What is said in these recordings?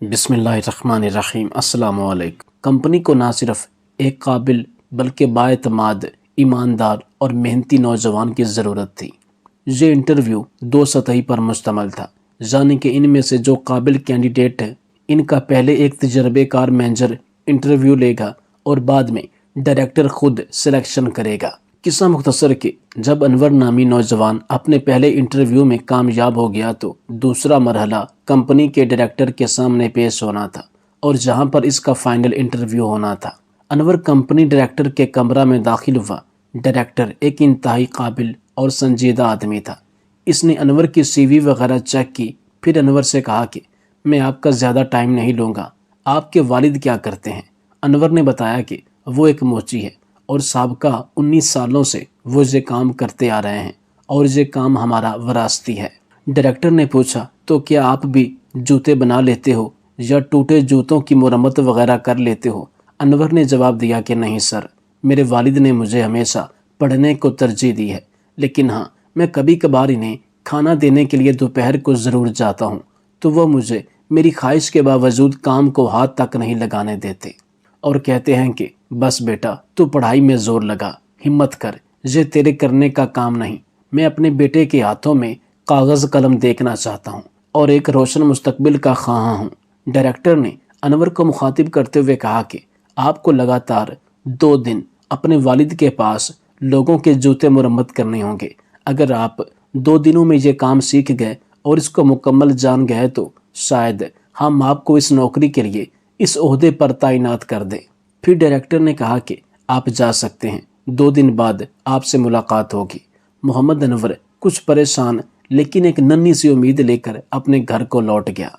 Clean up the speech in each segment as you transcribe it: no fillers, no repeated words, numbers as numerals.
بسم اللہ الرحمن الرحیم۔ السلام علیکم۔ کمپنی کو نہ صرف ایک قابل بلکہ بااعتماد، ایماندار اور محنتی نوجوان کی ضرورت تھی۔ یہ انٹرویو دو سطحی پر مشتمل تھا، یعنی کہ ان میں سے جو قابل کینڈیڈیٹ ہے ان کا پہلے ایک تجربے کار مینیجر انٹرویو لے گا اور بعد میں ڈائریکٹر خود سلیکشن کرے گا۔ قصہ مختصر کہ جب انور نامی نوجوان اپنے پہلے انٹرویو میں کامیاب ہو گیا تو دوسرا مرحلہ کمپنی کے ڈائریکٹر کے سامنے پیش ہونا تھا، اور جہاں پر اس کا فائنل انٹرویو ہونا تھا۔ انور کمپنی ڈائریکٹر کے کمرہ میں داخل ہوا۔ ڈائریکٹر ایک انتہائی قابل اور سنجیدہ آدمی تھا۔ اس نے انور کی سی وی وغیرہ چیک کی، پھر انور سے کہا کہ میں آپ کا زیادہ ٹائم نہیں لوں گا، آپ کے والد کیا کرتے ہیں؟ انور نے بتایا کہ وہ ایک موچی ہے اور سابقہ 19 سالوں سے وہ یہ کام کرتے آ رہے ہیں اور یہ کام ہمارا وراثتی ہے۔ ڈائریکٹر نے پوچھا تو کیا آپ بھی جوتے بنا لیتے ہو یا ٹوٹے جوتوں کی مرمت وغیرہ کر لیتے ہو؟ انور نے جواب دیا کہ نہیں سر، میرے والد نے مجھے ہمیشہ پڑھنے کو ترجیح دی ہے، لیکن ہاں میں کبھی کبھار انہیں کھانا دینے کے لیے دوپہر کو ضرور جاتا ہوں تو وہ مجھے میری خواہش کے باوجود کام کو ہاتھ تک نہیں لگانے دیتے اور کہتے ہیں کہ بس بیٹا تو پڑھائی میں زور لگا، ہمت کر، یہ تیرے کرنے کا کام نہیں۔ میں اپنے بیٹے کے ہاتھوں میں کاغذ قلم دیکھنا چاہتا ہوں اور ایک روشن مستقبل کا خواہاں ہوں۔ ڈائریکٹر نے انور کو مخاطب کرتے ہوئے کہا کہ آپ کو لگاتار 2 دن اپنے والد کے پاس لوگوں کے جوتے مرمت کرنے ہوں گے۔ اگر آپ 2 دنوں میں یہ کام سیکھ گئے اور اس کو مکمل جان گئے تو شاید ہم آپ کو اس نوکری کے لیے اس عہدے پر تعینات کر دیں۔ پھر ڈائریکٹر نے کہا کہ آپ جا سکتے ہیں، 2 دن بعد آپ سے ملاقات ہوگی۔ محمد انور کچھ پریشان لیکن ایک ننھی سی امید لے کر اپنے گھر کو لوٹ گیا۔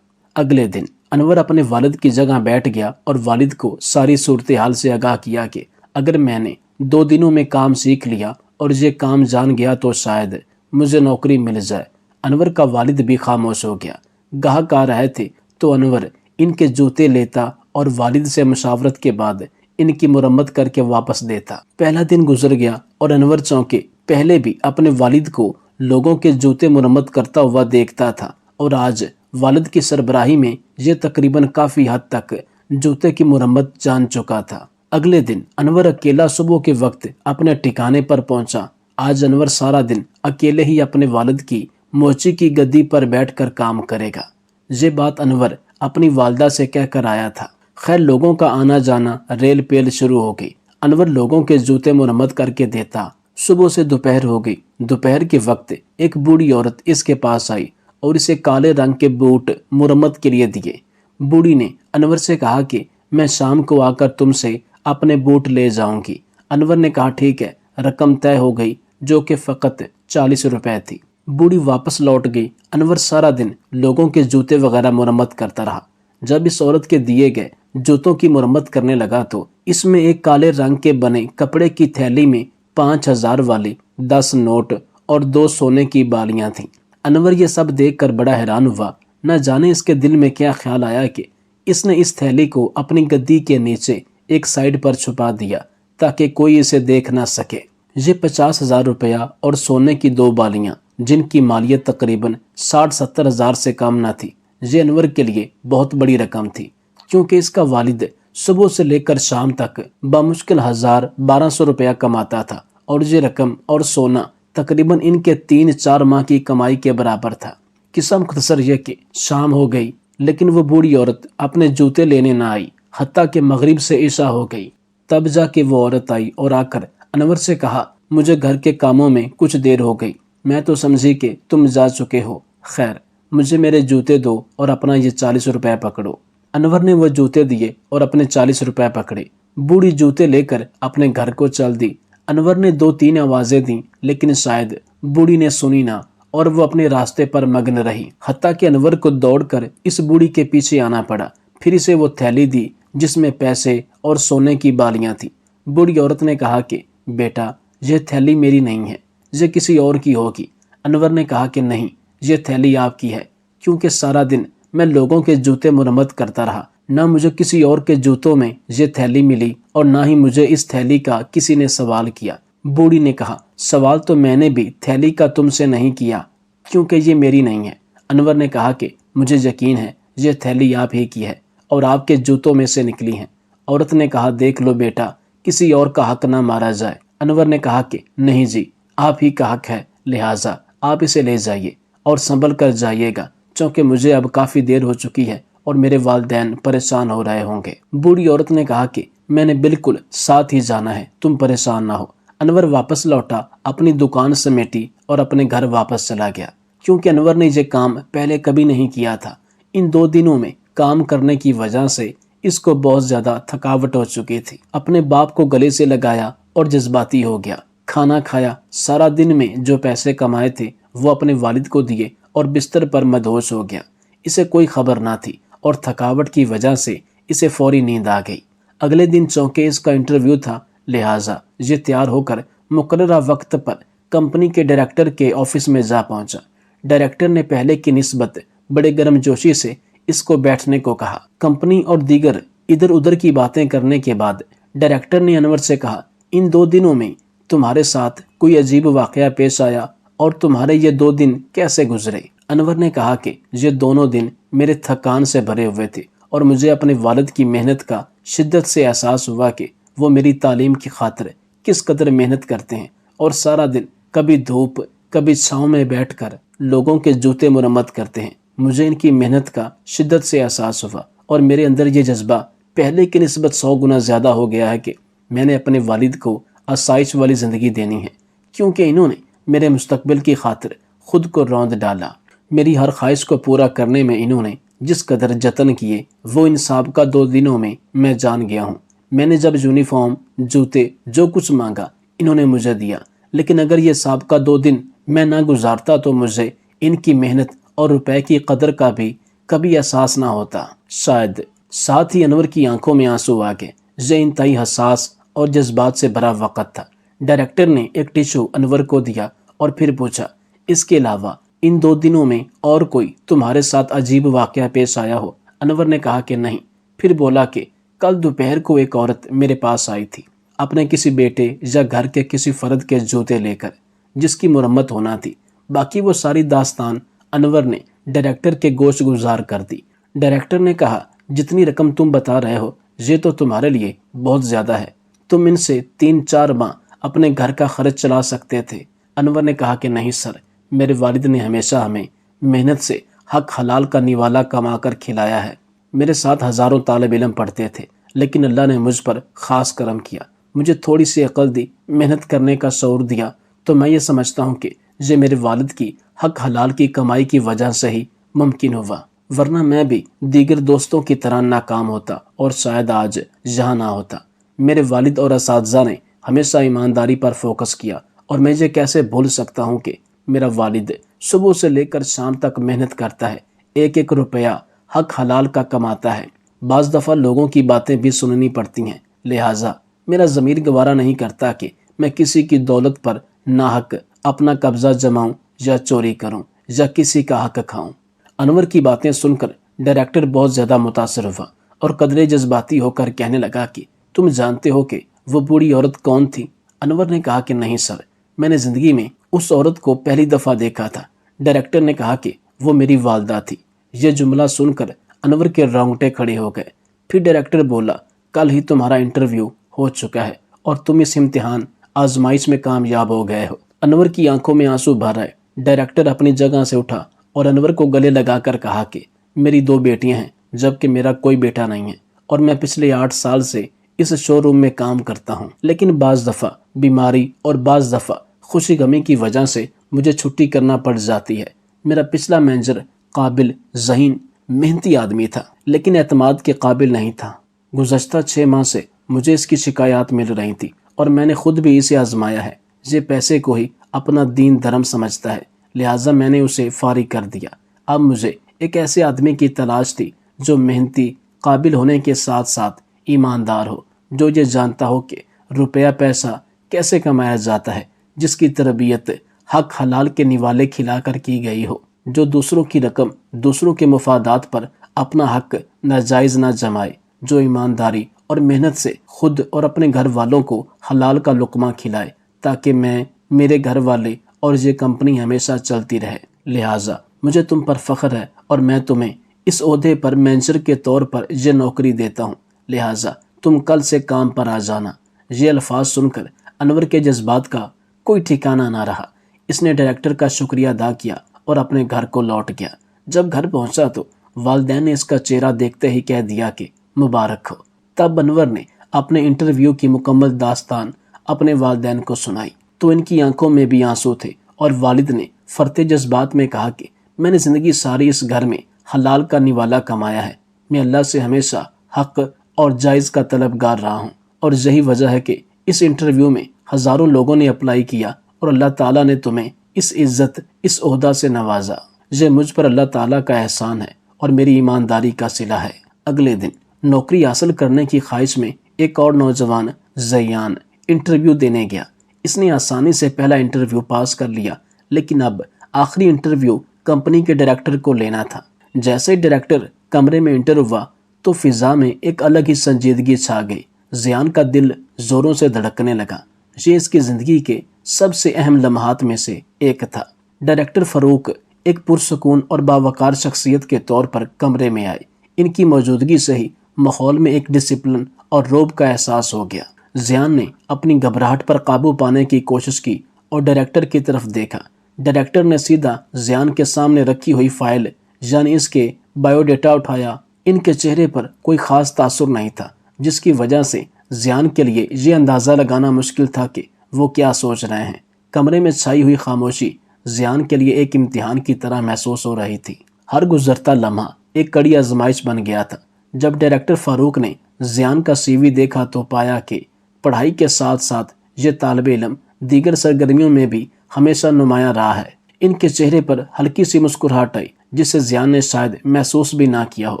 اگلے دن انور اپنے والد کی جگہ بیٹھ گیا اور والد کو ساری صورتحال سے آگاہ کیا کہ اگر میں نے 2 دنوں میں کام سیکھ لیا اور یہ کام جان گیا تو شاید مجھے نوکری مل جائے۔ انور کا والد بھی خاموش ہو گیا۔ گاہک آ رہے تھے تو انور ان کے جوتے لیتا اور والد سے مشاورت کے بعد ان کی مرمت کر کے واپس دیتا۔ پہلا دن گزر گیا اور انور چونکہ پہلے بھی اپنے والد کو لوگوں کے جوتے مرمت کرتا ہوا دیکھتا تھا اور آج والد کی سربراہی میں یہ تقریباً کافی حد تک جوتے کی مرمت جان چکا تھا۔ اگلے دن انور اکیلا صبح کے وقت اپنے ٹھکانے پر پہنچا۔ آج انور سارا دن اکیلے ہی اپنے والد کی موچی کی گدی پر بیٹھ کر کام کرے گا۔ یہ بات انور اپنی والدہ سے کہہ کر آیا تھا۔ خیر لوگوں کا آنا جانا ریل پیل شروع ہو گئی۔ انور لوگوں کے جوتے مرمت کر کے دیتا۔ صبح سے دوپہر ہو گئی۔ دوپہر کے وقت ایک بوڑھی عورت اس کے پاس آئی اور اسے کالے رنگ کے بوٹ مرمت کے لیے دیے۔ بوڑھی نے انور سے کہا کہ میں شام کو آ کر تم سے اپنے بوٹ لے جاؤں گی۔ انور نے کہا ٹھیک ہے۔ رقم طے ہو گئی جو کہ فقط 40 روپے تھی۔ بوڑھی واپس لوٹ گئی۔ انور سارا دن لوگوں کے جوتے وغیرہ مرمت کرتا رہا۔ جب اس عورت کے دیے گئے جوتوں کی مرمت کرنے لگا تو اس میں ایک کالے رنگ کے بنے کپڑے کی تھیلی میں 5000 والی 10 نوٹ اور 2 سونے کی بالیاں تھیں۔ انور یہ سب دیکھ کر بڑا حیران ہوا۔ نہ جانے اس کے دل میں کیا خیال آیا کہ اس نے اس تھیلی کو اپنی گدی کے نیچے ایک سائیڈ پر چھپا دیا تاکہ کوئی اسے دیکھ نہ سکے۔ یہ 50,000 روپیہ اور سونے کی 2 بالیاں جن کی مالیت تقریباً 60-70 ہزار سے کم نہ تھی، یہ انور کے لیے بہت بڑی رقم تھی، کیونکہ اس کا والد صبح سے لے کر شام تک بمشکل 1200 روپیہ کماتا تھا اور یہ رقم اور سونا تقریباً ان کے 3-4 ماہ کی کمائی کے برابر تھا۔ قصہ مختصر یہ کہ شام ہو گئی لیکن وہ بوڑھی عورت اپنے جوتے لینے نہ آئی، حتیٰ کہ مغرب سے عشاء ہو گئی۔ تب جا کے وہ عورت آئی اور آ کر انور سے کہا مجھے گھر کے کاموں میں کچھ دیر ہو گئی، میں تو سمجھی کہ تم جا چکے ہو، خیر مجھے میرے جوتے دو اور اپنا یہ 40 روپے پکڑو۔ انور نے وہ جوتے دیے اور اپنے 40 روپے پکڑے۔ بوڑھی جوتے لے کر اپنے گھر کو چل دی۔ انور نے 2-3 آوازیں دیں لیکن شاید بوڑھی نے سنی نہ اور وہ اپنے راستے پر مگن رہی، حتیٰ کہ انور کو دوڑ کر اس بوڑھی کے پیچھے آنا پڑا۔ پھر اسے وہ تھیلی دی جس میں پیسے اور سونے کی بالیاں تھیں۔ بوڑھی عورت نے کہا کہ بیٹا یہ تھیلی میری نہیں ہے، یہ کسی اور کی ہوگی۔ انور نے کہا کہ نہیں، یہ تھیلی آپ کی ہے، کیونکہ سارا دن میں لوگوں کے جوتے مرمت کرتا رہا، نہ مجھے کسی اور کے جوتوں میں یہ تھیلی ملی اور نہ ہی مجھے اس تھیلی کا کسی نے سوال کیا۔ بوڑھی نے کہا سوال تو میں نے بھی تھیلی کا تم سے نہیں کیا کیونکہ یہ میری نہیں ہے۔ انور نے کہا کہ مجھے یقین ہے یہ تھیلی آپ ہی کی ہے اور آپ کے جوتوں میں سے نکلی ہیں۔ عورت نے کہا دیکھ لو بیٹا، کسی اور کا حق نہ مارا جائے۔ انور نے کہا کہ نہیں جی، آپ ہی کا حق ہے، لہٰذا آپ اسے لے جائیے اور سنبھل کر جائیے گا، چونکہ مجھے اب کافی دیر ہو چکی ہے اور میرے والدین پریشان ہو رہے ہوں گے۔ بوڑھی عورت نے کہا کہ میں نے بالکل ساتھ ہی جانا ہے، تم پریشان نہ ہو۔ انور واپس لوٹا، اپنی دکان سمیٹی اور اپنے گھر واپس چلا گیا، کیونکہ انور نے یہ کام پہلے کبھی نہیں کیا تھا۔ ان 2 دنوں میں کام کرنے کی وجہ سے اس کو بہت زیادہ تھکاوٹ ہو چکی تھی۔ اپنے باپ کو گلے سے لگایا اور جذباتی ہو گیا۔ کھانا کھایا، سارا دن میں جو پیسے کمائے تھے وہ اپنے والد کو دیے اور بستر پر مدہوش ہو گیا۔ اسے کوئی خبر نہ تھی اور تھکاوٹ کی وجہ سے اسے فوری نیند آ گئی۔ اگلے دن چونکہ اس کا انٹرویو تھا، لہٰذا یہ تیار ہو کر مقررہ وقت پر کمپنی کے ڈائریکٹر کے آفس میں جا پہنچا۔ ڈائریکٹر نے پہلے کی نسبت بڑے گرم جوشی سے اس کو بیٹھنے کو کہا۔ کمپنی اور دیگر ادھر ادھر کی باتیں کرنے کے بعد ڈائریکٹر نے انور سے کہا ان 2 دنوں میں تمہارے ساتھ کوئی عجیب واقعہ پیش آیا اور تمہارے یہ 2 دن کیسے گزرے؟ انور نے کہا کہ یہ دونوں دن میرے تھکان سے بھرے ہوئے تھے اور مجھے اپنے والد کی محنت کا شدت سے احساس ہوا کہ وہ میری تعلیم کی خاطر کس قدر محنت کرتے ہیں اور سارا دن کبھی دھوپ کبھی چھاؤں میں بیٹھ کر لوگوں کے جوتے مرمت کرتے ہیں۔ مجھے ان کی محنت کا شدت سے احساس ہوا اور میرے اندر یہ جذبہ پہلے کی نسبت 100 گنا زیادہ ہو گیا ہے کہ میں نے اپنے والد کو آسائش والی زندگی دینی ہے، کیونکہ انہوں نے میرے مستقبل کی خاطر خود کو روند ڈالا۔ میری ہر خواہش کو پورا کرنے میں انہوں نے جس قدر جتن کیے وہ ان سابقہ 2 دنوں میں جان گیا ہوں۔ میں نے جب یونیفارم، جوتے، جو کچھ مانگا انہوں نے مجھے دیا، لیکن اگر یہ سابقہ 2 دن میں نہ گزارتا تو مجھے ان کی محنت اور روپے کی قدر کا بھی کبھی احساس نہ ہوتا شاید۔ ساتھ ہی انور کی آنکھوں میں آنسو آ گئے۔ یہ انتہائی حساس اور جذبات سے بھرا وقت تھا۔ ڈائریکٹر نے ایک ٹیشو انور کو دیا اور پھر پوچھا اس کے علاوہ ان 2 دنوں میں اور کوئی تمہارے ساتھ عجیب واقعہ پیش آیا ہو؟ انور نے کہا کہ نہیں۔ پھر بولا کہ کل دوپہر کو ایک عورت میرے پاس آئی تھی اپنے کسی بیٹے یا گھر کے کسی فرد کے جوتے لے کر جس کی مرمت ہونا تھی۔ باقی وہ ساری داستان انور نے ڈائریکٹر کے گوش گزار کر دی۔ ڈائریکٹر نے کہا جتنی رقم تم بتا رہے ہو یہ تو تمہارے لیے بہت زیادہ ہے، تم ان سے 3-4 ماہ اپنے گھر کا خرچ چلا سکتے تھے۔ انور نے کہا کہ نہیں سر، میرے والد نے ہمیشہ ہمیں محنت سے حق حلال کا نوالا کما کر کھلایا ہے۔ میرے ساتھ ہزاروں طالب علم پڑھتے تھے لیکن اللہ نے مجھ پر خاص کرم کیا، مجھے تھوڑی سی عقل دی، محنت کرنے کا شعور دیا، تو میں یہ سمجھتا ہوں کہ یہ میرے والد کی حق حلال کی کمائی کی وجہ سے ہی ممکن ہوا، ورنہ میں بھی دیگر دوستوں کی طرح ناکام ہوتا اور شاید آج یہاں نہ ہوتا۔ میرے والد اور اساتذہ نے ہمیشہ ایمانداری پر فوکس کیا اور میں یہ کیسے بھول سکتا ہوں کہ میرا والد صبح سے لے کر شام تک محنت کرتا ہے، ایک ایک روپیہ حق حلال کا کماتا ہے۔ بعض دفعہ لوگوں کی باتیں بھی سننی پڑتی ہیں، لہٰذا میرا ضمیر گوارا نہیں کرتا کہ میں کسی کی دولت پر ناحق اپنا قبضہ جماؤں یا چوری کروں یا کسی کا حق کھاؤں۔ انور کی باتیں سن کر ڈائریکٹر بہت زیادہ متاثر ہوا اور قدرے جذباتی ہو کر کہنے لگا کہ تم جانتے ہو کہ وہ بوڑھی عورت کون تھی؟ انور نے کہا کہ نہیں سر، میں نے زندگی میں اس عورت کو پہلی دفعہ دیکھا تھا۔ ڈائریکٹر نے کہا کہ وہ میری والدہ تھی۔ یہ جملہ سن کر انور کے رونگٹے کھڑے ہو گئے۔ پھر ڈائریکٹر بولا کل ہی تمہارا انٹرویو ہو چکا ہے اور تم اس امتحان آزمائش میں کامیاب ہو گئے ہو۔ انور کی آنکھوں میں آنسو بھر آئے۔ ڈائریکٹر اپنی جگہ سے اٹھا اور انور کو گلے لگا کر کہا کہ میری 2 بیٹیاں ہیں جبکہ میرا کوئی بیٹا نہیں ہے اور میں پچھلے 8 سال سے اس شو روم میں کام کرتا ہوں، لیکن بعض دفعہ بیماری اور بعض دفعہ خوشی غمی کی وجہ سے مجھے چھٹی کرنا پڑ جاتی ہے۔ میرا پچھلا مینیجر قابل، ذہین، محنتی آدمی تھا لیکن اعتماد کے قابل نہیں تھا۔ گزشتہ 6 ماہ سے مجھے اس کی شکایات مل رہی تھی اور میں نے خود بھی اسے آزمایا ہے۔ یہ پیسے کو ہی اپنا دین دھرم سمجھتا ہے، لہٰذا میں نے اسے فارغ کر دیا۔ اب مجھے ایک ایسے آدمی کی تلاش تھی جو محنتی، قابل ہونے کے ساتھ ساتھ ایماندار ہو، جو یہ جانتا ہو کہ روپیہ پیسہ کیسے کمایا جاتا ہے، جس کی تربیت حق حلال کے نوالے کھلا کر کی گئی ہو، جو دوسروں کی رقم دوسروں کے مفادات پر اپنا حق ناجائز نہ جمائے، جو ایمانداری اور محنت سے خود اور اپنے گھر والوں کو حلال کا لقمہ کھلائے تاکہ میں، میرے گھر والے اور یہ کمپنی ہمیشہ چلتی رہے۔ لہٰذا مجھے تم پر فخر ہے اور میں تمہیں اس عہدے پر مینیجر کے طور پر یہ نوکری دیتا ہوں، لہٰذا تم کل سے کام پر آ جانا۔ یہ الفاظ سن کر انور کے جذبات کا کوئی ٹھکانہ نہ رہا۔ اس نے ڈائریکٹر کا شکریہ ادا کیا اور اپنے گھر کو لوٹ گیا۔ جب گھر پہنچا تو والدین نے اس کا چہرہ دیکھتے ہی کہہ دیا کہ مبارک ہو۔ تب انور نے اپنے انٹرویو کی مکمل داستان اپنے والدین کو سنائی تو ان کی آنکھوں میں بھی آنسو تھے، اور والد نے فرتے جذبات میں کہا کہ میں نے زندگی ساری اس گھر میں حلال کا نوالا کمایا ہے۔ میں اللہ سے ہمیشہ حق اور جائز کا طلبگار رہا ہوں، اور یہی وجہ ہے کہ اس انٹرویو میں ہزاروں لوگوں نے اپلائی کیا اور اللہ تعالیٰ نے تمہیں اس عزت، اس عہدہ سے نوازا۔ یہ مجھ پر اللہ تعالیٰ کا احسان ہے اور میری ایمانداری کا صلہ ہے۔ اگلے دن نوکری حاصل کرنے کی خواہش میں ایک اور نوجوان زیان انٹرویو دینے گیا۔ اس نے آسانی سے پہلا انٹرویو پاس کر لیا، لیکن اب آخری انٹرویو کمپنی کے ڈائریکٹر کو لینا تھا۔ جیسے ہی ڈائریکٹر کمرے میں انٹر ہوا تو فضا میں ایک الگ ہی سنجیدگی چھا گئی۔ زیان کا دل زوروں سے دھڑکنے لگا۔ یہ اس کی زندگی کے سب سے اہم لمحات میں سے ایک تھا۔ ڈائریکٹر فاروق ایک پرسکون اور باوقار شخصیت کے طور پر کمرے میں آئے۔ ان کی موجودگی سے ہی ماحول میں ایک ڈسپلن اور روب کا احساس ہو گیا۔ زیان نے اپنی گھبراہٹ پر قابو پانے کی کوشش کی اور ڈائریکٹر کی طرف دیکھا۔ ڈائریکٹر نے سیدھا زیان کے سامنے رکھی ہوئی فائل یعنی اس کے بایو ڈیٹا اٹھایا۔ ان کے چہرے پر کوئی خاص تاثر نہیں تھا، جس کی وجہ سے زیان کے لیے یہ اندازہ لگانا مشکل تھا کہ وہ کیا سوچ رہے ہیں۔ کمرے میں چھائی ہوئی خاموشی زیان کے لیے ایک امتحان کی طرح محسوس ہو رہی تھی۔ ہر گزرتا لمحہ ایک کڑی آزمائش بن گیا تھا۔ جب ڈائریکٹر فاروق نے زیان کا سی وی دیکھا تو پایا کہ پڑھائی کے ساتھ ساتھ یہ طالب علم دیگر سرگرمیوں میں بھی ہمیشہ نمایاں رہا ہے۔ ان کے چہرے پر ہلکی سی مسکراہٹ آئی، جسے زیان نے شاید محسوس بھی نہ کیا ہو۔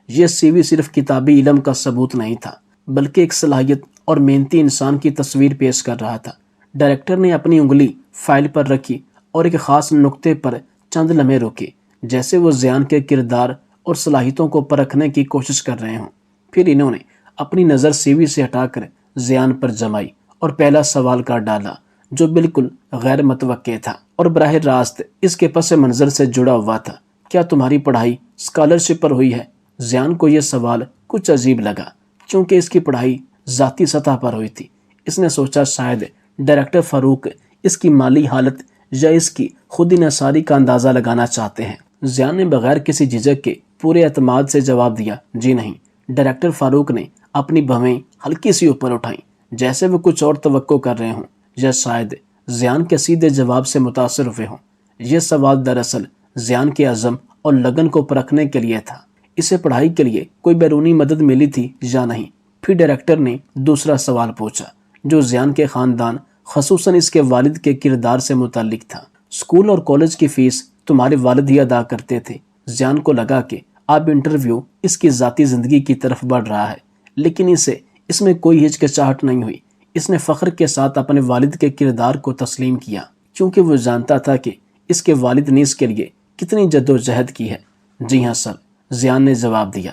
یہ سی وی صرف کتابی علم کا ثبوت نہیں تھا، بلکہ ایک صلاحیت اور محنتی انسان کی تصویر پیش کر رہا تھا۔ ڈائریکٹر نے اپنی انگلی فائل پر رکھی اور ایک خاص نقطے پر چند لمحے رکے، جیسے وہ زیان کے کردار اور صلاحیتوں کو پرکھنے کی کوشش کر رہے ہوں۔ پھر انہوں نے اپنی نظر سی وی سے ہٹا کر زیان پر جمائی اور پہلا سوال کر ڈالا، جو بالکل غیر متوقع تھا اور براہ راست اس کے پس منظر سے جڑا ہوا تھا۔ کیا تمہاری پڑھائی اسکالرشپ پر ہوئی ہے؟ زیان کو یہ سوال کچھ عجیب لگا، کیونکہ اس کی پڑھائی ذاتی سطح پر ہوئی تھی۔ اس نے سوچا شاید ڈائریکٹر فاروق اس کی مالی حالت یا اس کی خود انحصاری کا اندازہ لگانا چاہتے ہیں۔ زیان نے بغیر کسی جھجک کے پورے اعتماد سے جواب دیا، جی نہیں۔ ڈائریکٹر فاروق نے اپنی بھویں ہلکی سی اوپر اٹھائیں، جیسے وہ کچھ اور توقع کر رہے ہوں، یا شاید زیان کے سیدھے جواب سے متاثر ہوئے ہوں۔ یہ سوال دراصل زیان کے عزم اور لگن کو پرکھنے کے لیے تھا۔ اسے پڑھائی کے لیے کوئی بیرونی مدد ملی تھی یا نہیں؟ پھر ڈائریکٹر نے دوسرا سوال پوچھا، جو زیان کے خاندان خصوصاً اس کے والد کے کردار سے متعلق تھا۔ اسکول اور کالج کی فیس تمہارے والد ہی ادا کرتے تھے۔ زیان کو لگا کہ اب انٹرویو اس کی ذاتی زندگی کی طرف بڑھ رہا ہے، لیکن اسے اس میں کوئی ہچکچاہٹ نہیں ہوئی۔ اس نے فخر کے ساتھ اپنے والد کے کردار کو تسلیم کیا، کیونکہ وہ جانتا تھا کہ اس کے والد نے اس کے لیے کتنی جدوجہد کی ہے۔ جی ہاں سر، زیان نے جواب دیا۔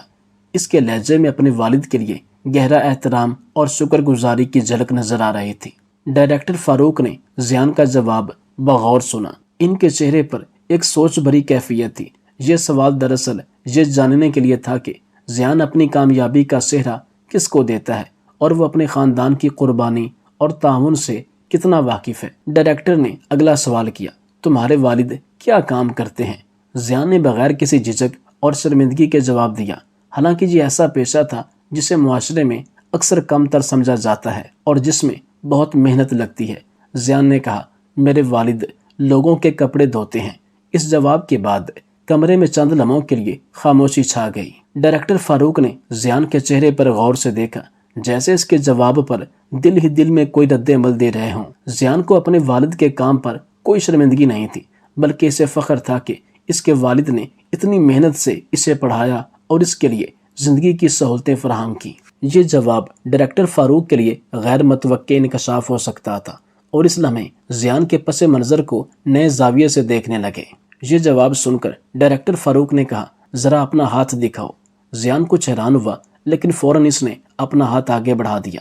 اس کے لہجے میں اپنے والد کے لیے گہرا احترام اور شکر گزاری کی جھلک نظر آ رہی تھی۔ ڈائریکٹر فاروق نے زیان کا جواب بغور سنا۔ ان کے چہرے پر ایک سوچ بھری کیفیت تھی۔ یہ سوال دراصل یہ جاننے کے لیے تھا کہ زیان اپنی کامیابی کا سہرا کس کو دیتا ہے اور وہ اپنے خاندان کی قربانی اور تعاون سے کتنا واقف ہے۔ ڈائریکٹر نے اگلا سوال کیا، تمہارے والد کیا کام کرتے ہیں؟ زیان نے بغیر کسی جھجک اور شرمندگی کے جواب دیا، حالانکہ یہ ایسا پیشہ تھا جسے معاشرے میں اکثر کم تر سمجھا جاتا ہے اور جس میں بہت محنت لگتی ہے۔ زیان نے کہا، میرے والد لوگوں کے کپڑے دھوتے ہیں۔ اس جواب کے بعد کمرے میں چند لمحوں کے لیے خاموشی چھا گئی۔ ڈائریکٹر فاروق نے زیان کے چہرے پر غور سے دیکھا، جیسے اس کے جواب پر دل ہی دل میں کوئی رد عمل دے رہے ہوں۔ زیان کو اپنے والد کے کام پر کوئی شرمندگی نہیں تھی، بلکہ اسے فخر تھا کہ اس کے والد نے اتنی محنت سے اسے پڑھایا اور اس کے لیے زندگی کی سہولتیں فراہم کی۔ یہ جواب ڈائریکٹر فاروق کے لیے غیر متوقع انکشاف ہو سکتا تھا، اور اس لمحے زیان کے پس منظر کو نئے زاویے سے دیکھنے لگے۔ یہ جواب سن کر ڈائریکٹر فاروق نے کہا، ذرا اپنا ہاتھ دکھاؤ۔ زیان کچھ حیران ہوا، لیکن فوراً اس نے اپنا ہاتھ آگے بڑھا دیا۔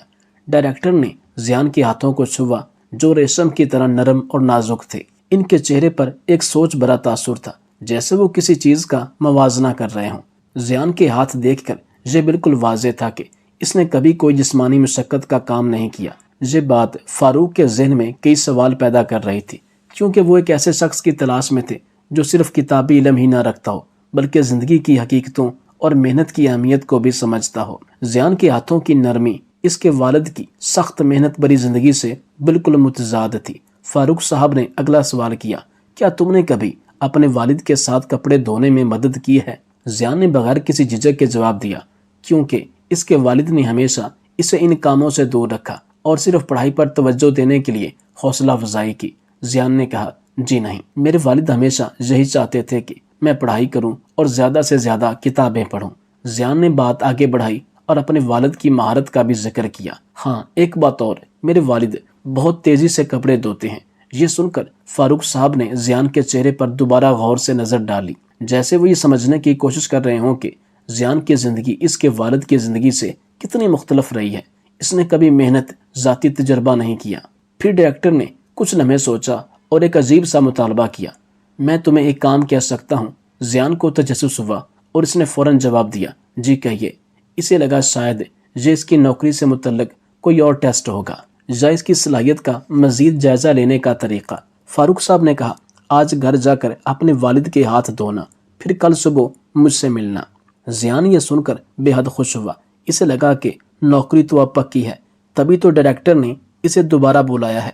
ڈائریکٹر نے زیان کے ہاتھوں کو چھوا، جو ریشم کی طرح نرم اور نازک تھے۔ ان کے چہرے پر ایک سوچ بھرا تاثر تھا، جیسے وہ کسی چیز کا موازنہ کر رہے ہوں۔ زیان کے ہاتھ دیکھ کر یہ بالکل واضح تھا کہ اس نے کبھی کوئی جسمانی مشقت کا کام نہیں کیا۔ یہ بات فاروق کے ذہن میں کئی سوال پیدا کر رہی تھی، کیونکہ وہ ایک ایسے شخص کی تلاش میں تھے جو صرف کتابی علم ہی نہ رکھتا ہو بلکہ زندگی کی حقیقتوں اور محنت کی اہمیت کو بھی سمجھتا ہو۔ زیان کے ہاتھوں کی نرمی اس کے والد کی سخت محنت بری زندگی سے بالکل متضاد تھی۔ فاروق صاحب نے اگلا سوال کیا، کیا تم نے کبھی اپنے والد کے ساتھ کپڑے دھونے میں مدد کی ہے؟ زیان نے بغیر کسی جھجک کے جواب دیا، کیونکہ اس کے والد نے ہمیشہ اسے ان کاموں سے دور رکھا اور صرف پڑھائی پر توجہ دینے کے لیے حوصلہ افزائی کی۔ زیان نے کہا، جی نہیں، میرے والد ہمیشہ یہی چاہتے تھے کہ میں پڑھائی کروں اور زیادہ سے زیادہ کتابیں پڑھوں۔ زیان نے بات آگے بڑھائی اور اپنے والد کی مہارت کا بھی ذکر کیا۔ ہاں، ایک بات اور، میرے والد بہت تیزی سے کپڑے دھوتے ہیں۔ یہ سن کر فاروق صاحب نے زیان کے چہرے پر دوبارہ غور سے نظر ڈالی، جیسے وہ یہ سمجھنے کی کوشش کر رہے ہوں کہ زیان کی زندگی اس کے والد کی زندگی سے کتنی مختلف رہی ہے۔ اس نے کبھی محنت، ذاتی تجربہ نہیں کیا۔ پھر ڈائریکٹر نے کچھ لمحے سوچا اور ایک عجیب سا مطالبہ کیا، میں تمہیں ایک کام کہہ سکتا ہوں؟ زیان کو تجسس ہوا اور اس نے فوراً جواب دیا، جی کہیے۔ اسے لگا شاید یہ اس کی نوکری سے متعلق کوئی اور ٹیسٹ ہوگا یا اس کی صلاحیت کا مزید جائزہ لینے کا طریقہ۔ فاروق صاحب نے کہا، آج گھر جا کر اپنے والد کے ہاتھ دھونا، پھر کل صبح مجھ سے ملنا۔ زیان یہ سن کر بے حد خوش ہوا۔ اسے لگا کہ نوکری تو اب پکی ہے، تبھی تو ڈائریکٹر نے اسے دوبارہ بلایا ہے۔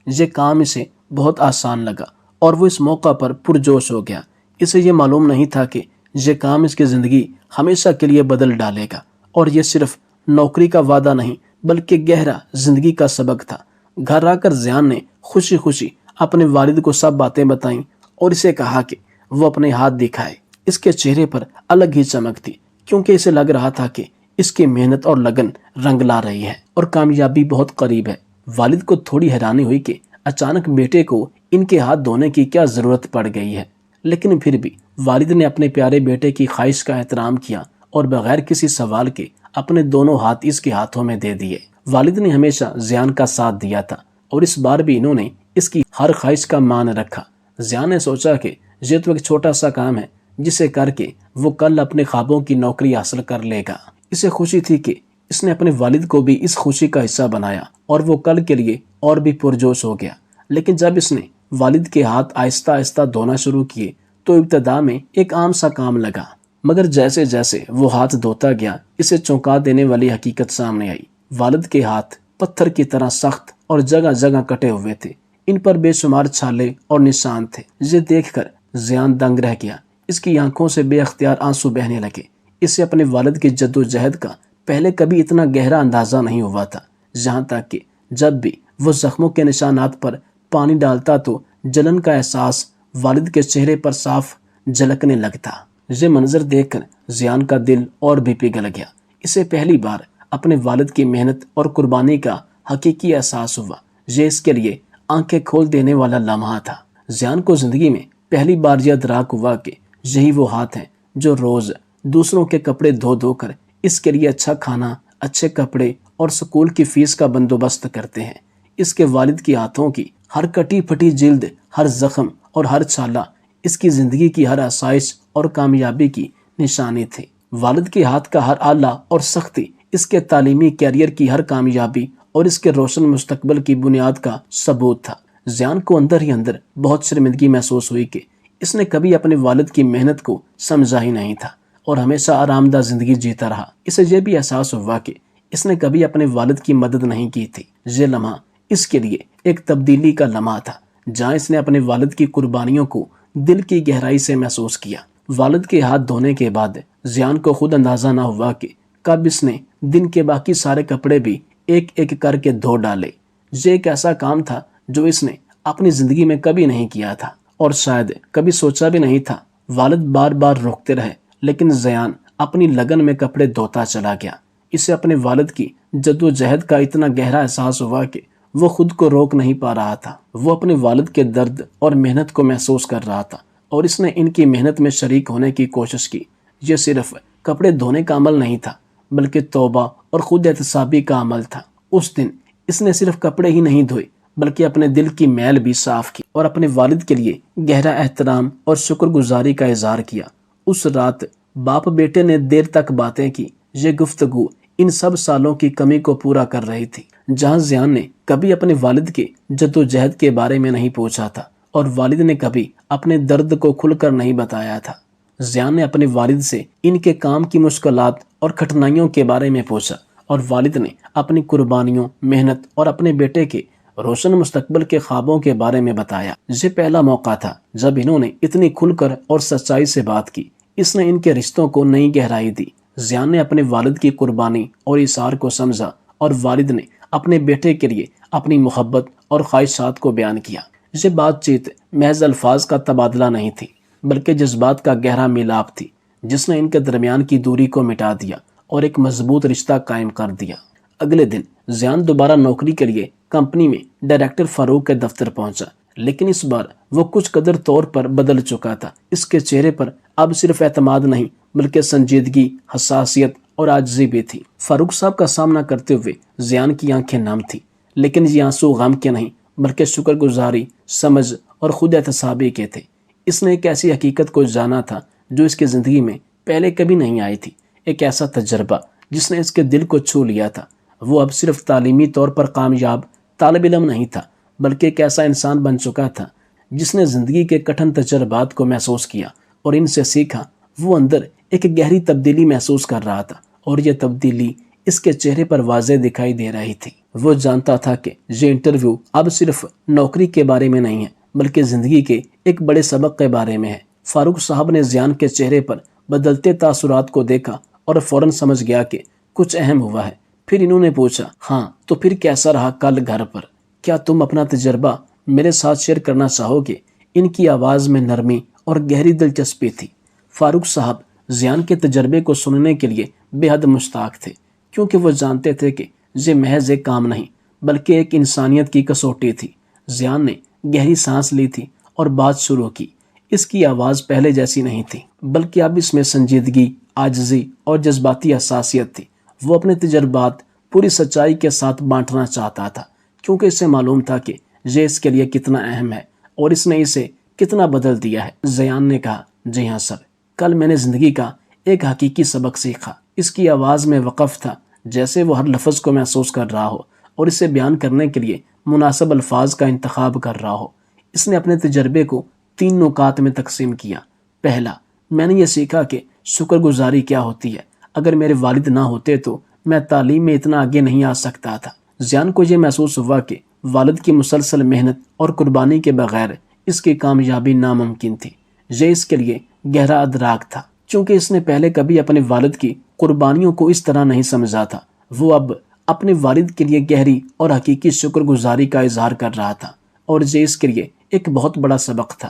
یہ کام اسے بہت آسان لگا اور وہ اس موقع پر پرجوش ہو گیا۔ اسے یہ معلوم نہیں تھا کہ یہ کام اس کی زندگی ہمیشہ کے لیے بدل ڈالے گا، اور یہ صرف نوکری کا وعدہ نہیں بلکہ گہرا زندگی کا سبق تھا۔ گھر آ کر زیان نے خوشی خوشی اپنے والد کو سب باتیں بتائیں اور اسے کہا کہ وہ اپنے ہاتھ دکھائے۔ اس کے چہرے پر الگ ہی چمک تھی، کیونکہ اسے لگ رہا تھا کہ اس کی محنت اور لگن رنگ لا رہی ہے اور کامیابی بہت قریب ہے۔ والد کو تھوڑی حیرانی ہوئی کہ اچانک بیٹے کو ان کے ہاتھ دھونے کی کیا ضرورت پڑ گئی ہے، لیکن پھر بھی والد نے اپنے پیارے بیٹے کی خواہش کا احترام کیا اور بغیر کسی سوال کے اپنے دونوں ہاتھ اس کے ہاتھوں میں دے دیے۔ والد نے ہمیشہ زیان کا ساتھ دیا تھا اور اس بار بھی انہوں نے اس کی ہر خواہش کا مان رکھا۔ زیان نے سوچا کہ یہ تو ایک چھوٹا سا کام ہے جسے کر کے وہ کل اپنے خوابوں کی نوکری حاصل کر لے گا۔ اسے خوشی تھی کہ اس نے اپنے والد کو بھی اس خوشی کا حصہ بنایا اور وہ کل کے لیے اور بھی پرجوش ہو گیا۔ لیکن جب اس نے والد کے ہاتھ آہستہ آہستہ دھونا شروع کیے تو ابتدا میں ایک عام سا کام لگا، مگر جیسے جیسے وہ ہاتھ دھوتا گیا اسے چونکا دینے والی حقیقت سامنے آئی۔ والد کے ہاتھ پتھر کی طرح سخت اور جگہ جگہ کٹے ہوئے تھے، ان پر بے شمار چھالے اور نشان تھے۔ یہ دیکھ کر زیان دنگ رہ گیا۔ اس کی آنکھوں سے بے اختیار آنسو بہنے لگے۔ اسے اپنے والد کی جد و جہد کا پہلے کبھی اتنا گہرا اندازہ نہیں ہوا تھا، جہاں تک کہ جب بھی وہ زخموں کے نشانات پر پانی ڈالتا تو جلن کا احساس والد کے چہرے پر صاف جھلکنے لگتا۔ یہ منظر دیکھ کر زیان کا دل اور بھی پگھل گیا۔ اسے پہلی بار اپنے والد کی محنت اور قربانی کا حقیقی احساس ہوا۔ یہ اس کے لیے آنکھیں کھول دینے والا لمحہ تھا۔ زیان کو زندگی میں پہلی بار یہ ادراک ہوا کہ یہی وہ ہاتھ ہیں جو روز دوسروں کے کپڑے دھو دھو کر اس کے لیے اچھا کھانا، اچھے کپڑے اور سکول کی فیس کا بندوبست کرتے ہیں۔ اس کے والد کی ہاتھوں کی ہر کٹی پھٹی جلد، ہر زخم اور ہر چھالہ اس کی زندگی کی ہر آسائش اور کامیابی کی نشانی تھی۔ والد کے ہاتھ کا ہر آلہ اور سختی اس کے تعلیمی کیریئر کی ہر کامیابی اور اس کے روشن مستقبل کی بنیاد کا ثبوت تھا۔ زیان کو اندر ہی اندر بہت شرمندگی محسوس ہوئی کہ اس نے کبھی اپنے والد کی محنت کو سمجھا ہی نہیں تھا اور ہمیشہ آرام دہ زندگی جیتا رہا۔ اسے یہ بھی احساس ہوا کہ اس نے کبھی اپنے والد کی مدد نہیں کی تھی۔ یہ لمحہ اس کے لیے ایک تبدیلی کا لمحہ تھا، جہاں اس نے اپنے والد کی قربانیوں کو دل کی گہرائی سے محسوس کیا۔ والد کے ہاتھ دھونے کے بعد زیان کو خود اندازہ نہ ہوا کہ کب اس نے دن کے باقی سارے کپڑے بھی ایک ایک کر کے دھو ڈالے۔ یہ ایک ایسا کام تھا جو اس نے اپنی زندگی میں کبھی نہیں کیا تھا اور شاید کبھی سوچا بھی نہیں تھا۔ والد بار بار روکتے رہے، لیکن زیان اپنی لگن میں کپڑے دھوتا چلا گیا۔ اسے اپنے والد کی جد و جہد کا اتنا گہرا احساس ہوا کہ وہ خود کو روک نہیں پا رہا تھا۔ وہ اپنے والد کے درد اور محنت کو محسوس کر رہا تھا اور اس نے ان کی محنت میں شریک ہونے کی کوشش کی۔ یہ صرف کپڑے دھونے کا عمل نہیں تھا بلکہ توبہ اور خود احتسابی کا عمل تھا۔ اس دن اس نے صرف کپڑے ہی نہیں دھوئے بلکہ اپنے دل کی میل بھی صاف کی اور اپنے والد کے لیے گہرا احترام اور شکر گزاری کا اظہار کیا۔ اس رات باپ بیٹے نے دیر تک باتیں کی۔ یہ گفتگو ان سب سالوں کی کمی کو پورا کر رہی تھی، جہاں زیان نے کبھی اپنے والد کے جدوجہد کے بارے میں نہیں پوچھا تھا اور والد نے کبھی اپنے درد کو کھل کر نہیں بتایا تھا۔ زیان نے اپنے والد سے ان کے کام کی مشکلات اور کٹھنائیوں کے بارے میں پوچھا اور والد نے اپنی قربانیوں، محنت اور اپنے بیٹے کے روشن مستقبل کے خوابوں کے بارے میں بتایا۔ یہ پہلا موقع تھا جب انہوں نے اتنی کھل کر اور سچائی سے بات کی۔ اس نے ان کے رشتوں کو نئی گہرائی دی۔ زیان نے اپنے والد کی قربانی اور ایثار کو سمجھا اور والد نے اپنے بیٹے کے لیے اپنی محبت اور خواہشات کو بیان کیا۔ یہ بات چیت محض الفاظ کا تبادلہ نہیں تھی، بلکہ جذبات کا گہرا میلاب تھی، جس نے ان کے درمیان کی دوری کو مٹا دیا اور ایک مضبوط رشتہ قائم کر دیا۔ اگلے دن زیان دوبارہ نوکری کے لیے کمپنی میں ڈائریکٹر فاروق کے دفتر پہنچا، لیکن اس بار وہ کچھ قدر طور پر بدل چکا تھا۔ اس کے چہرے پر اب صرف اعتماد نہیں بلکہ سنجیدگی، حساسیت اور عاجزی بھی تھی۔ فاروق صاحب کا سامنا کرتے ہوئے زیان کی آنکھیں نم تھی، لیکن یہ آنسو غم کے نہیں بلکہ شکر گزاری، سمجھ اور خود احتسابی کے تھے۔ اس نے ایک ایسی حقیقت کو جانا تھا جو اس کی زندگی میں پہلے کبھی نہیں آئی تھی، ایک ایسا تجربہ جس نے اس کے دل کو چھو لیا تھا۔ وہ اب صرف تعلیمی طور پر کامیاب طالب علم نہیں تھا، بلکہ ایک ایسا انسان بن چکا تھا جس نے زندگی کے کٹھن تجربات کو محسوس کیا اور ان سے سیکھا۔ وہ اندر ایک گہری تبدیلی محسوس کر رہا تھا اور یہ تبدیلی اس کے چہرے پر واضح دکھائی دے رہی تھی۔ وہ جانتا تھا کہ یہ انٹرویو اب صرف نوکری کے بارے میں نہیں ہے بلکہ زندگی کے ایک بڑے سبق کے بارے میں ہے۔ فاروق صاحب نے زیان کے چہرے پر بدلتے تاثرات کو دیکھا اور فوراً سمجھ گیا کہ کچھ اہم ہوا ہے۔ پھر انہوں نے پوچھا، ہاں تو پھر کیسا رہا کل گھر پر؟ کیا تم اپنا تجربہ میرے ساتھ شیئر کرنا چاہو گے؟ ان کی آواز میں نرمی اور گہری دلچسپی تھی۔ فاروق صاحب زیان کے تجربے کو سننے کے لیے بے حد مشتاق تھے، کیونکہ وہ جانتے تھے کہ یہ محض ایک کام نہیں بلکہ ایک انسانیت کی کسوٹی تھی۔ زیان نے گہری سانس لی تھی اور بات شروع کی۔ اس کی آواز پہلے جیسی نہیں تھی بلکہ اب اس میں سنجیدگی، عاجزی اور جذباتی حساسیت تھی۔ وہ اپنے تجربات پوری سچائی کے ساتھ بانٹنا چاہتا تھا، کیونکہ اسے معلوم تھا کہ یہ اس کے لیے کتنا اہم ہے اور اس نے اسے کتنا بدل دیا ہے۔ زیان نے کہا، جی ہاں سر، کل میں نے زندگی کا ایک حقیقی سبق سیکھا۔ اس کی آواز میں وقف تھا، جیسے وہ ہر لفظ کو محسوس کر رہا ہو اور اسے بیان کرنے کے لیے مناسب الفاظ کا انتخاب کر رہا ہو۔ اس نے اپنے تجربے کو 3 نکات میں تقسیم کیا۔ پہلا، میں نے یہ سیکھا کہ شکر گزاری کیا ہوتی ہے۔ اگر میرے والد نہ ہوتے تو میں تعلیم میں اتنا آگے نہیں آ سکتا تھا۔ زیان کو یہ محسوس ہوا کہ والد کی مسلسل محنت اور قربانی کے بغیر اس کی کامیابی ناممکن تھی۔ یہ اس کے لیے گہرا ادراک تھا، چونکہ اس نے پہلے کبھی اپنے والد کی قربانیوں کو اس طرح نہیں سمجھا تھا۔ وہ اب اپنے والد کے لیے گہری اور حقیقی شکر گزاری کا اظہار کر رہا تھا اور یہ اس کے لیے ایک بہت بڑا سبق تھا۔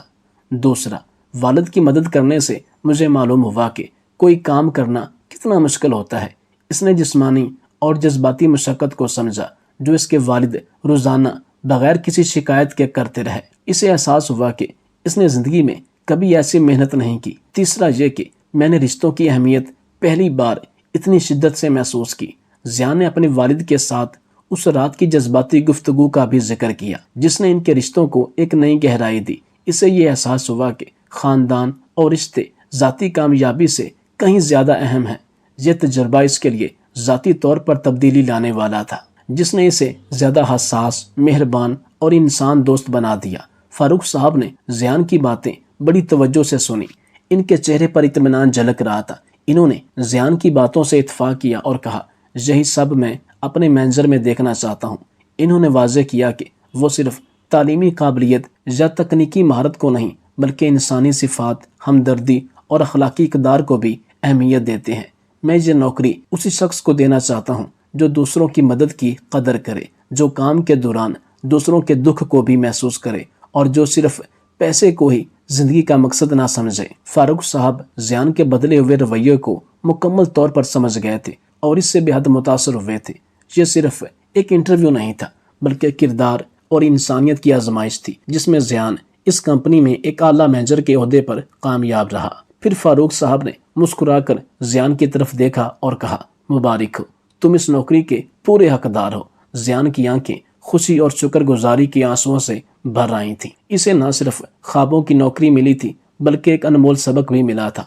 دوسرا، والد کی مدد کرنے سے مجھے معلوم ہوا کہ کوئی کام کرنا کتنا مشکل ہوتا ہے۔ اس نے جسمانی اور جذباتی مشقت کو سمجھا جو اس کے والد روزانہ بغیر کسی شکایت کے کرتے رہے۔ اسے احساس ہوا کہ اس نے زندگی میں کبھی ایسی محنت نہیں کی۔ تیسرا یہ کہ میں نے رشتوں کی اہمیت پہلی بار اتنی شدت سے محسوس کی۔ زیان نے اپنے والد کے ساتھ اس رات کی جذباتی گفتگو کا بھی ذکر کیا جس نے ان کے رشتوں کو ایک نئی گہرائی دی۔ اسے یہ احساس ہوا کہ خاندان اور رشتے ذاتی کامیابی سے کہیں زیادہ اہم ہیں۔ یہ تجربہ اس کے لیے ذاتی طور پر تبدیلی لانے والا تھا، جس نے اسے زیادہ حساس، مہربان اور انسان دوست بنا دیا۔ فاروق صاحب نے زیان کی باتیں بڑی توجہ سے سنی۔ ان کے چہرے پر اطمینان جھلک رہا تھا۔ انہوں نے زیان کی باتوں سے اتفاق کیا اور کہا، یہی سب میں اپنے مینیجر میں دیکھنا چاہتا ہوں۔ انہوں نے واضح کیا کہ وہ صرف تعلیمی قابلیت یا تکنیکی مہارت کو نہیں بلکہ انسانی صفات، ہمدردی اور اخلاقی اقدار کو بھی اہمیت دیتے ہیں۔ میں یہ نوکری اسی شخص کو دینا چاہتا ہوں جو دوسروں کی مدد کی قدر کرے، جو کام کے دوران دوسروں کے دکھ کو بھی محسوس کرے اور جو صرف پیسے کو ہی زندگی کا مقصد نہ سمجھے۔ فاروق صاحب زیان کے بدلے ہوئے رویے کو مکمل طور پر سمجھ گئے تھے اور اس سے بے حد متاثر ہوئے تھے۔ یہ صرف ایک انٹرویو نہیں تھا بلکہ کردار اور انسانیت کی آزمائش تھی جس میں زیان اس کمپنی میں ایک اعلیٰ مینیجر کے عہدے پر کامیاب رہا۔ پھر فاروق صاحب نے مسکرا کر زیان کی طرف دیکھا اور کہا، مبارک ہو، تم اس نوکری کے پورے حقدار ہو۔ زیان کی آنکھیں خوشی اور شکر گزاری کے آنسوؤں سے بھر آئی تھیں۔ اسے نہ صرف خوابوں کی نوکری ملی تھی بلکہ ایک انمول سبق بھی ملا تھا۔